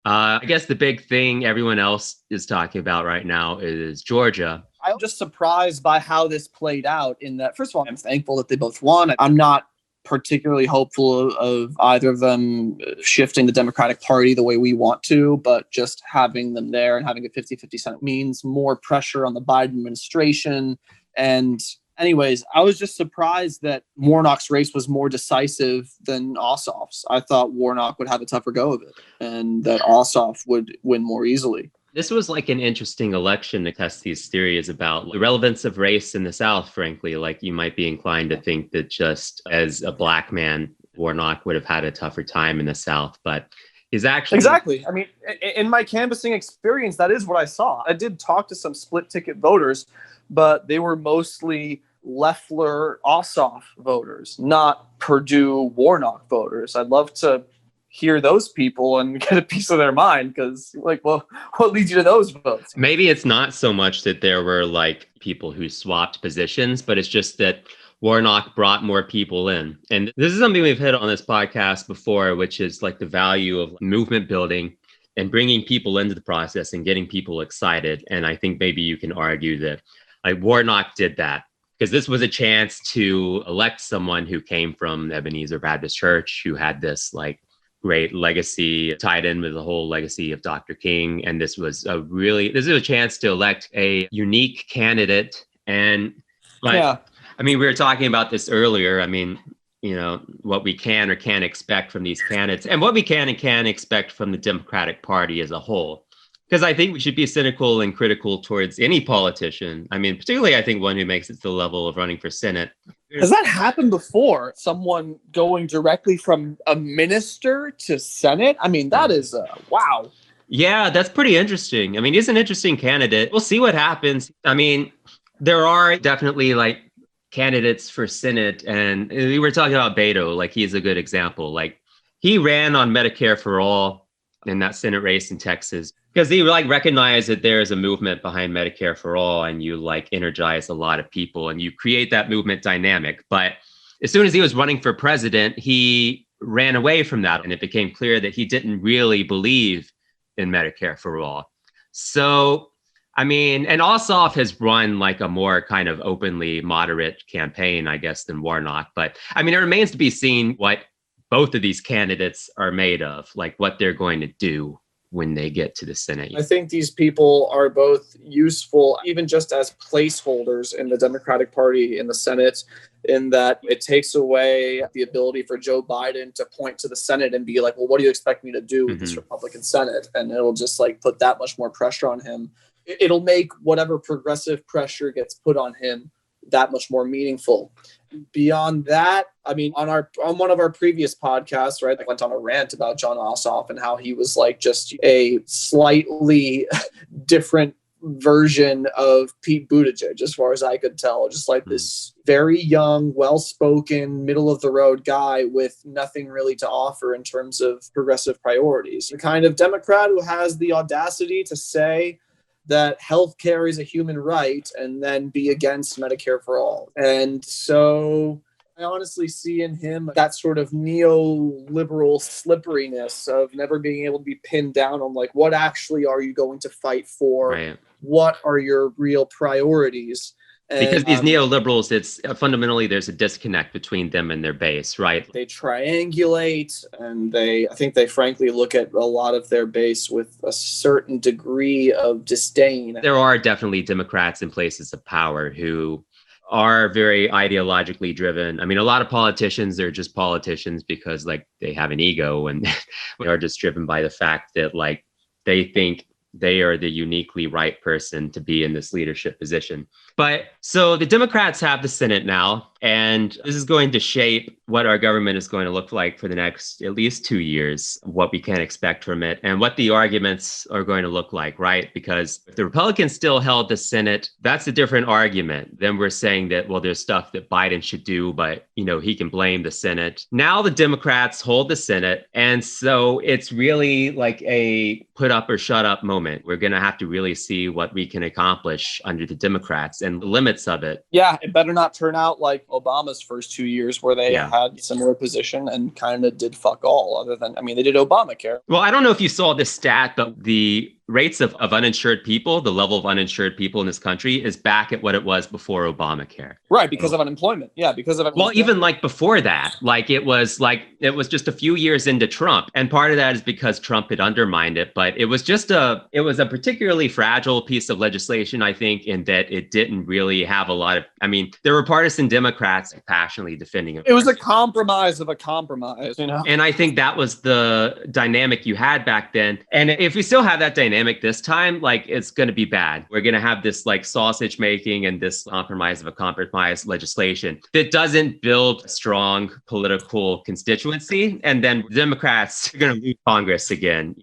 I guess the big thing everyone else is talking about right now is Georgia. I'm just surprised by how this played out in that, first of all, I'm thankful that they both won. I'm not particularly hopeful of either of them shifting the Democratic Party the way we want to, but just having them there and having a 50-50 Senate means more pressure on the Biden administration. And anyways, I was just surprised that Warnock's race was more decisive than Ossoff's. I thought Warnock would have a tougher go of it and that Ossoff would win more easily. This was like an interesting election to test these theories about the relevance of race in the South, frankly. Like you might be inclined to think that just as a black man, Warnock would have had a tougher time in the South, but he's actually... Exactly. I mean, in my canvassing experience, that is what I saw. I did talk to some split ticket voters, but they were mostly Loeffler Ossoff voters, not Perdue Warnock voters. I'd love to hear those people and get a piece of their mind, because like, well, what leads you to those votes? Maybe it's not so much that there were like people who swapped positions, but it's just that Warnock brought more people in. And this is something we've hit on this podcast before, which is like the value of movement building and bringing people into the process and getting people excited. And I think maybe you can argue that like Warnock did that, because this was a chance to elect someone who came from Ebenezer Baptist Church, who had this like great legacy tied in with the whole legacy of Dr. King. And this is a chance to elect a unique candidate. And like, yeah. I mean, we were talking about this earlier. I mean, you know, what we can or can't expect from these candidates and what we can and can't expect from the Democratic Party as a whole. Because I think we should be cynical and critical towards any politician. I mean, particularly, I think one who makes it to the level of running for Senate. Has that happened before? Someone going directly from a minister to Senate? I mean, that is, wow. Yeah, that's pretty interesting. I mean, he's an interesting candidate. We'll see what happens. I mean, there are definitely like candidates for Senate. And we were talking about Beto, like he's a good example. Like he ran on Medicare for All in that Senate race in Texas, because he like recognized that there is a movement behind Medicare for All, and you like energize a lot of people and you create that movement dynamic. But as soon as he was running for president, he ran away from that, and it became clear that he didn't really believe in Medicare for All. So, I mean, and Ossoff has run like a more kind of openly moderate campaign, I guess, than Warnock. But I mean, it remains to be seen what both of these candidates are made of, like what they're going to do when they get to the Senate. I think these people are both useful, even just as placeholders in the Democratic Party in the Senate, in that it takes away the ability for Joe Biden to point to the Senate and be like, well, what do you expect me to do with this Republican Senate? And it'll just like put that much more pressure on him. It'll make whatever progressive pressure gets put on him that much more meaningful. Beyond that, I mean, on one of our previous podcasts, right, I went on a rant about Jon Ossoff and how he was like just a slightly different version of Pete Buttigieg, as far as I could tell, just like this very young, well-spoken, middle-of-the-road guy with nothing really to offer in terms of progressive priorities. The kind of Democrat who has the audacity to say that healthcare is a human right and then be against Medicare for All. And so I honestly see in him that sort of neoliberal slipperiness of never being able to be pinned down on like, what actually are you going to fight for? Right. What are your real priorities? And, because these neoliberals, it's fundamentally there's a disconnect between them and their base, right? They triangulate, and I think they frankly look at a lot of their base with a certain degree of disdain. There are definitely Democrats in places of power who are very ideologically driven. I mean, a lot of politicians, they're just politicians because like they have an ego and they are just driven by the fact that like they think they are the uniquely right person to be in this leadership position. But so the Democrats have the Senate now, and this is going to shape what our government is going to look like for the next at least 2 years, what we can expect from it and what the arguments are going to look like, right? Because if the Republicans still held the Senate, that's a different argument. Then we're saying that, well, there's stuff that Biden should do, but, you know, he can blame the Senate. Now the Democrats hold the Senate. And so it's really like a put up or shut up moment. We're going to have to really see what we can accomplish under the Democrats. and the limits of it. Yeah, it better not turn out like Obama's first 2 years where they Yeah. had similar position and kind of did fuck all other than, I mean, they did Obamacare. Well, I don't know if you saw this stat, but the rates of uninsured people, the level of uninsured people in this country is back at what it was before Obamacare. Right, because of unemployment. Yeah, because of Well, unemployment. even like before that, it was just a few years into Trump. And part of that is because Trump had undermined it, but it was a particularly fragile piece of legislation, I think, in that it didn't really have a lot of, I mean, there were partisan Democrats passionately defending it. It was a compromise of a compromise, you know? And I think that was the dynamic you had back then. And if we still have that dynamic this time, it's going to be bad. We're going to have this sausage making and this compromise of a compromise legislation that doesn't build strong political constituency. And then Democrats are going to lose Congress again.